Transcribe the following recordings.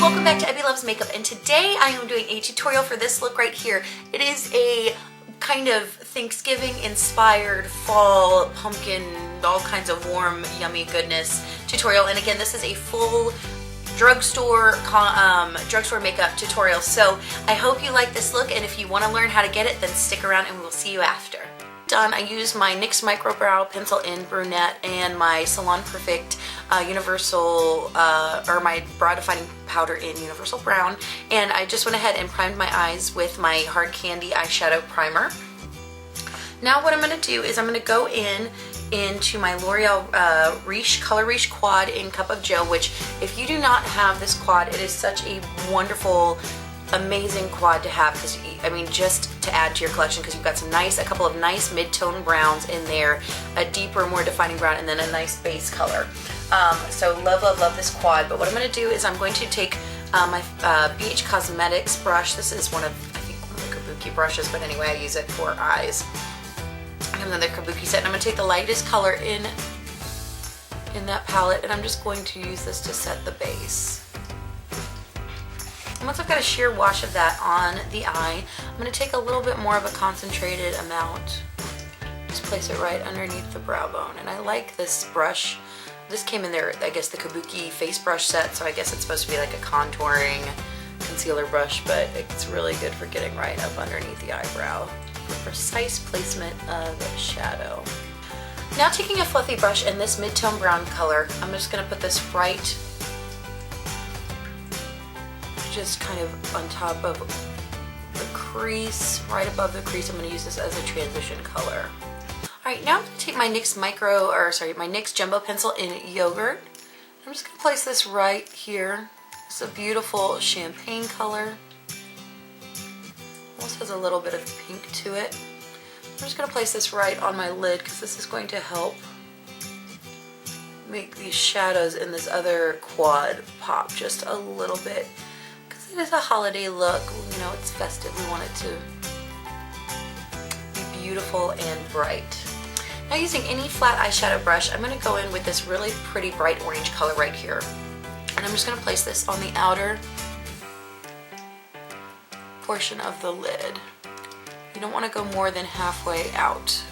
welcome back to Abby Loves Makeup, and today I am doing a tutorial for this look right here. It is a kind of Thanksgiving inspired fall pumpkin, all kinds of warm yummy goodness tutorial, and again this is a full drugstore makeup tutorial. So I hope you like this look, and if you want to learn how to get it, then stick around and we'll see you after. Done. I used my NYX Micro Brow Pencil in Brunette and my Salon Perfect Universal, or my Brow Defining Powder in Universal Brown, and I just went ahead and primed my eyes with my Hard Candy Eyeshadow Primer. Now what I'm going to do is I'm going to go into my L'Oreal Color Riche Quad in Cup of Joe, which if you do not have this quad, it is such a wonderful, amazing quad to have, because I mean, just to add to your collection, because you've got a couple of nice mid-tone browns in there, a deeper, more defining brown, and then a nice base color. So love, love, love this quad. But what I'm going to do is I'm going to take my BH Cosmetics brush. This is one of the Kabuki brushes, but anyway, I use it for eyes. I have another Kabuki set, and I'm going to take the lightest color in that palette, and I'm just going to use this to set the base. And once I've got a sheer wash of that on the eye, I'm going to take a little bit more of a concentrated amount. Just place it right underneath the brow bone. And I like this brush. This came in there, I guess, the Kabuki face brush set, so I guess it's supposed to be like a contouring concealer brush, but it's really good for getting right up underneath the eyebrow for precise placement of shadow. Now taking a fluffy brush in this mid-tone brown color, I'm just going to put this right just kind of on top of the crease, right above the crease. I'm going to use this as a transition color. Alright, now I'm going to take my NYX my NYX Jumbo Pencil in Yogurt. I'm just going to place this right here. It's a beautiful champagne color. Almost has a little bit of pink to it. I'm just going to place this right on my lid, because this is going to help make these shadows in this other quad pop just a little bit. It is a holiday look, you know, it's festive. We want it to be beautiful and bright. Now using any flat eyeshadow brush, I'm going to go in with this really pretty bright orange color right here. And I'm just going to place this on the outer portion of the lid. You don't want to go more than halfway out.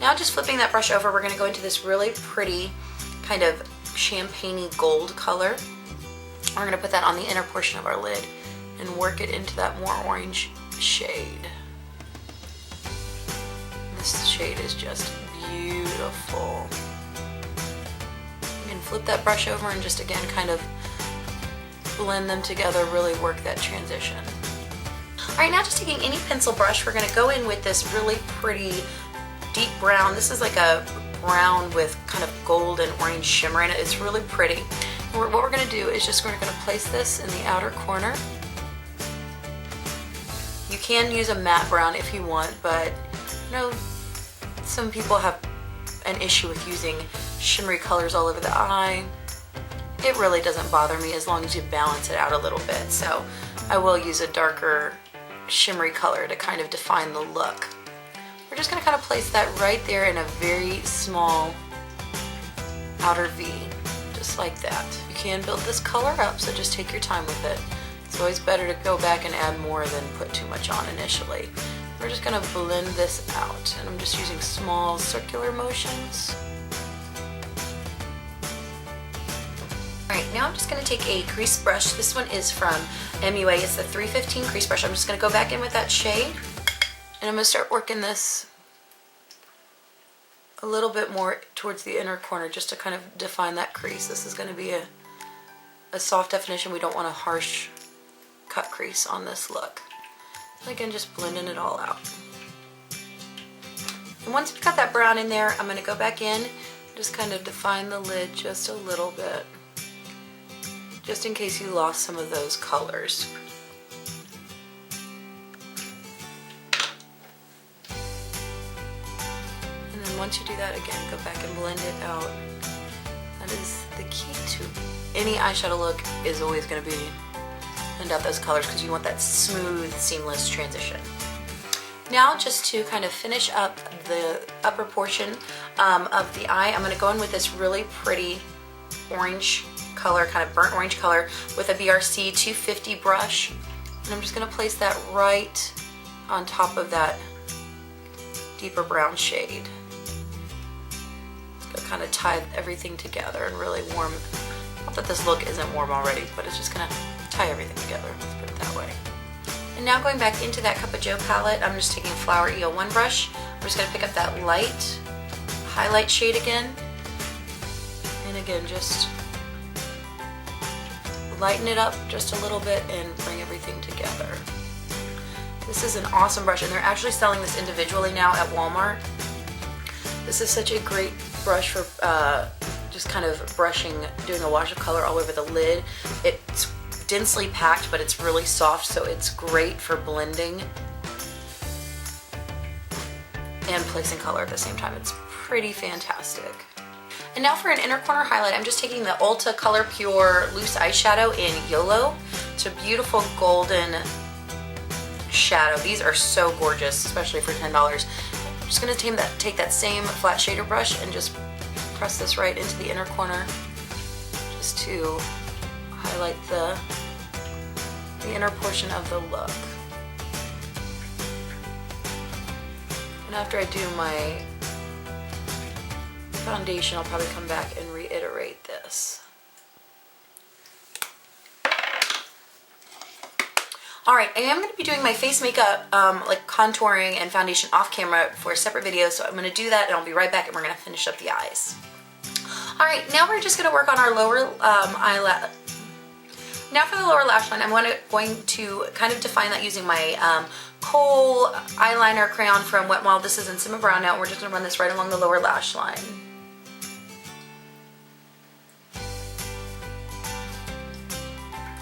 Now just flipping that brush over, we're going to go into this really pretty kind of champagne-y gold color. We're going to put that on the inner portion of our lid and work it into that more orange shade. This shade is just beautiful. You can flip that brush over and just again kind of blend them together, really work that transition. Alright, now just taking any pencil brush, we're going to go in with this really pretty deep brown. This is like a brown with kind of gold and orange shimmer in it. It's really pretty. What we're going to do is we're going to place this in the outer corner. You can use a matte brown if you want, but you know, some people have an issue with using shimmery colors all over the eye. It really doesn't bother me as long as you balance it out a little bit. So I will use a darker shimmery color to kind of define the look. We're just going to kind of place that right there in a very small outer V, just like that. You can build this color up, so just take your time with it. It's always better to go back and add more than put too much on initially. We're just going to blend this out, and I'm just using small circular motions. Alright, now I'm just going to take a crease brush. This one is from MUA. It's the 315 crease brush. I'm just going to go back in with that shade, and I'm going to start working this a little bit more towards the inner corner just to kind of define that crease. This is going to be a soft definition. We don't want a harsh cut crease on this look. And again, just blending it all out. And once we've got that brown in there, I'm going to go back in, just kind of define the lid just a little bit, just in case you lost some of those colors. Once you do that, again, go back and blend it out. That is the key to any eyeshadow look, is always going to be blend out those colors, because you want that smooth, seamless transition. Now, just to kind of finish up the upper portion of the eye, I'm going to go in with this really pretty orange color, kind of burnt orange color, with a BRC 250 brush. And I'm just gonna place that right on top of that deeper brown shade. It's gonna kind of tie everything together and really warm. Not that this look isn't warm already, but it's just gonna tie everything together, let's put it that way. And now going back into that Cup of Joe palette, I'm just taking a Flower EO1 brush. I'm just gonna pick up that light highlight shade again. And again, just lighten it up just a little bit and bring everything together. This is an awesome brush, and they're actually selling this individually now at Walmart. This is such a great brush for just kind of brushing, doing a wash of color all over the lid. It's densely packed, but it's really soft, so it's great for blending and placing color at the same time. It's pretty fantastic. And now for an inner corner highlight, I'm just taking the Ulta Color Pure Loose Eyeshadow in YOLO. It's a beautiful golden shadow. These are so gorgeous, especially for $10. I'm just gonna take that same flat shader brush and just press this right into the inner corner just to highlight the inner portion of the look. And after I do my foundation, I'll probably come back and reiterate this. Alright, I am going to be doing my face makeup, like contouring and foundation off camera for a separate video, so I'm going to do that and I'll be right back and we're going to finish up the eyes. Alright, now we're just going to work on our lower eyelash. Now for the lower lash line, I'm going to kind of define that using my Kohl eyeliner crayon from Wet n Wild. This is in Cinnamon Brown now, and we're just going to run this right along the lower lash line.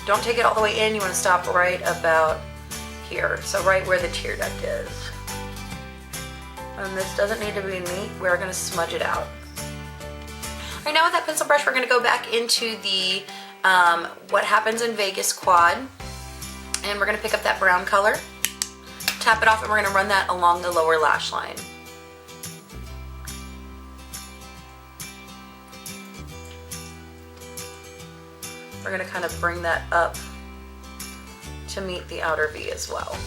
Don't take it all the way in, you want to stop right about here, so right where the tear duct is. And this doesn't need to be neat, we're going to smudge it out. Right now with that pencil brush, we're going to go back into the What Happens in Vegas quad, and we're going to pick up that brown color, tap it off, and we're going to run that along the lower lash line. We're going to kind of bring that up to meet the outer V as well.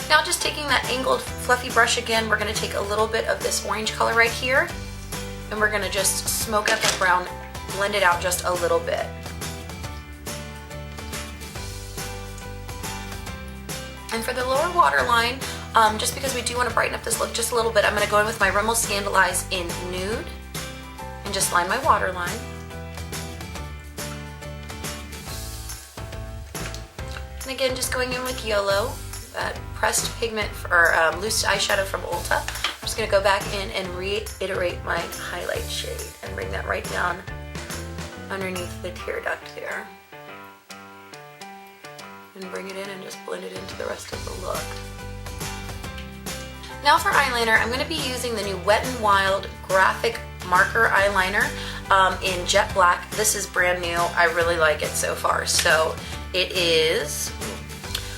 Now just taking that angled fluffy brush again, we're going to take a little bit of this orange color right here, and we're going to just smoke out that brown, blend it out just a little bit. And for the lower waterline, just because we do want to brighten up this look just a little bit, I'm going to go in with my Rimmel Scandalize in Nude and just line my waterline. And again, just going in with YOLO, that pressed pigment or loose eyeshadow from Ulta. I'm just going to go back in and reiterate my highlight shade and bring that right down underneath the tear duct there. And bring it in and just blend it into the rest of the look. Now for eyeliner, I'm going to be using the new Wet n Wild Graphic Marker Eyeliner in Jet Black. This is brand new. I really like it so far. So it is...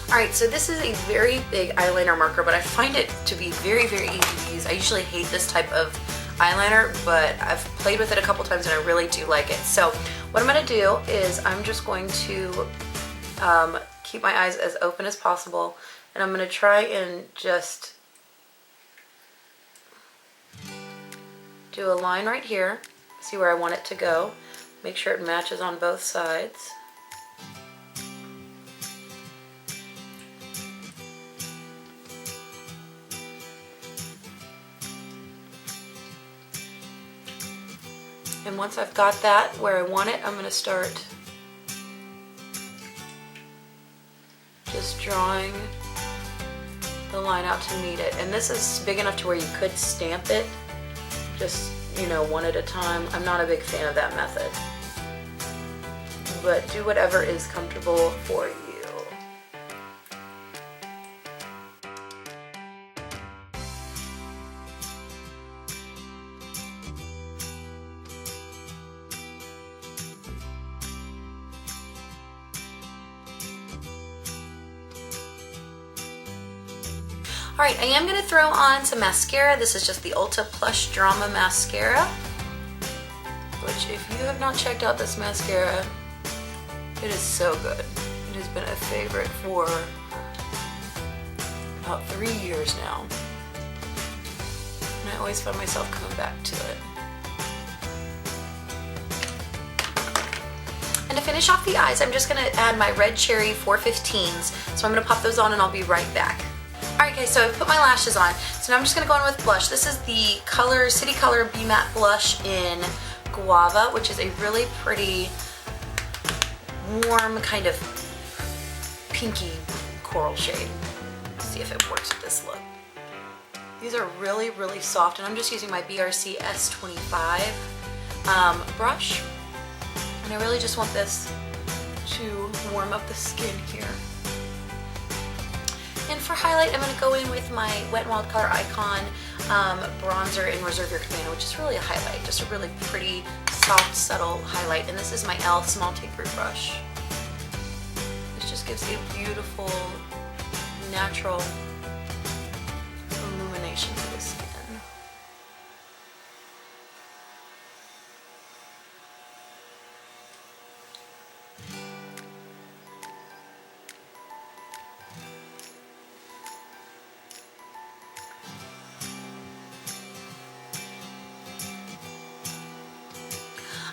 Alright, so this is a very big eyeliner marker, but I find it to be very, very easy to use. I usually hate this type of eyeliner, but I've played with it a couple times and I really do like it. So what I'm going to do is I'm just going to keep my eyes as open as possible, and I'm going to try and just do a line right here, see where I want it to go, make sure it matches on both sides. And once I've got that where I want it, I'm going to start just drawing the line out to meet it. And this is big enough to where you could stamp it, just, you know, one at a time. I'm not a big fan of that method, but do whatever is comfortable for you. Alright, I am going to throw on some mascara. This is just the Ulta Plush Drama Mascara. gosh, if you have not checked out this mascara, it is so good. It has been a favorite for about 3 years now. And I always find myself coming back to it. And to finish off the eyes, I'm just gonna add my Red Cherry 415s. So I'm gonna pop those on and I'll be right back. Alright guys, so I've put my lashes on. So now I'm just gonna go in with blush. This is the City Color Be Matte Blush in Guava, which is a really pretty, warm, kind of pinky coral shade. Let's see if it works with this look. These are really, really soft, and I'm just using my BRC S25 brush. And I really just want this to warm up the skin here. And for highlight, I'm going to go in with my Wet n Wild Color Icon bronzer in Reserve Your Command, which is really a highlight, just a really pretty, soft, subtle highlight. And this is my e.l.f. Small Tapered brush. This just gives a beautiful, natural illumination to the skin.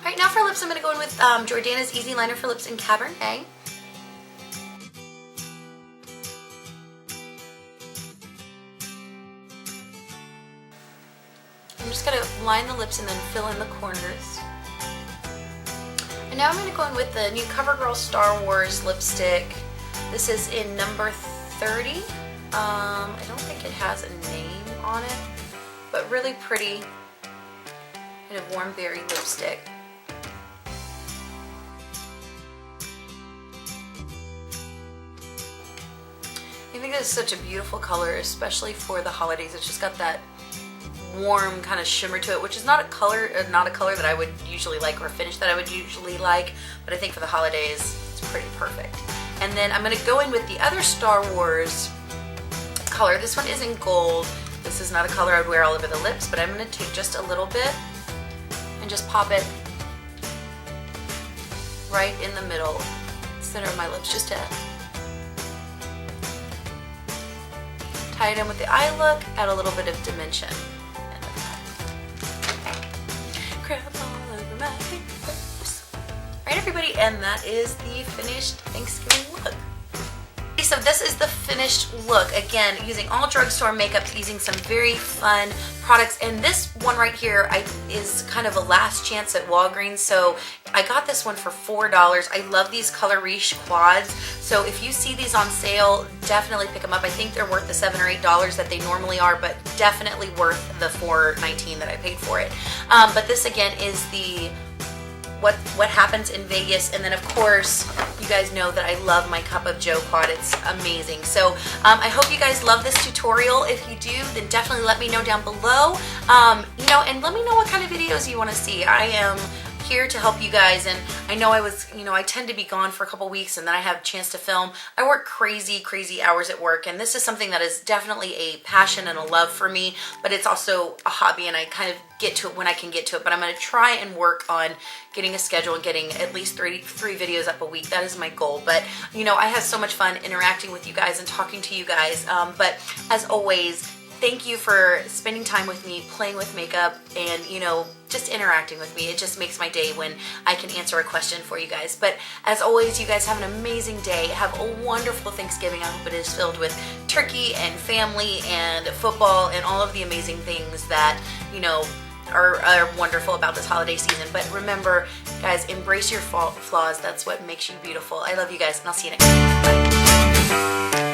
Alright, now for lips, I'm going to go in with Jordana's Easy Liner for Lips in Cabernet. I'm just going to line the lips and then fill in the corners. And now I'm going to go in with the new CoverGirl Star Wars lipstick. This is in number 30. I don't think it has a name on it, but really pretty kind of warm berry lipstick. I think this is such a beautiful color, especially for the holidays. It's just got that warm kind of shimmer to it, which is not a color that I would usually like, or a finish that I would usually like, but I think for the holidays it's pretty perfect. And then I'm going to go in with the other Star Wars color. This one is in gold. This is not a color I would wear all over the lips, but I'm going to take just a little bit and just pop it right in the middle, center of my lips, just to tie it in with the eye look, add a little bit of dimension. Crap all over my fingers. Alright everybody, and that is the finished Thanksgiving look. So this is the finished look, again, using all drugstore makeup, using some very fun products, and this one right here is kind of a last chance at Walgreens, so I got this one for $4. I love these Color Riche quads, so if you see these on sale, definitely pick them up. I think they're worth the $7 or $8 that they normally are, but definitely worth the $4.19 that I paid for it. But this again is the what happens in Vegas, and then of course you guys know that I love my Cup of Joe quad. It's amazing. So I hope you guys love this tutorial. If you do, then definitely let me know down below, and let me know what kind of videos you want to see. I am here to help you guys, and I know I tend to be gone for a couple weeks and then I have a chance to film. I work crazy hours at work, and this is something that is definitely a passion and a love for me, but it's also a hobby, and I kind of get to it when I can get to it. But I'm going to try and work on getting a schedule and getting at least three videos up a week. That is my goal. But I have so much fun interacting with you guys and talking to you guys. But as always, thank you for spending time with me, playing with makeup, and just interacting with me. It just makes my day when I can answer a question for you guys. But as always, you guys have an amazing day. Have a wonderful Thanksgiving. I hope it is filled with turkey and family and football and all of the amazing things that are wonderful about this holiday season. But remember, guys, embrace your flaws. That's what makes you beautiful. I love you guys, and I'll see you next time. Bye.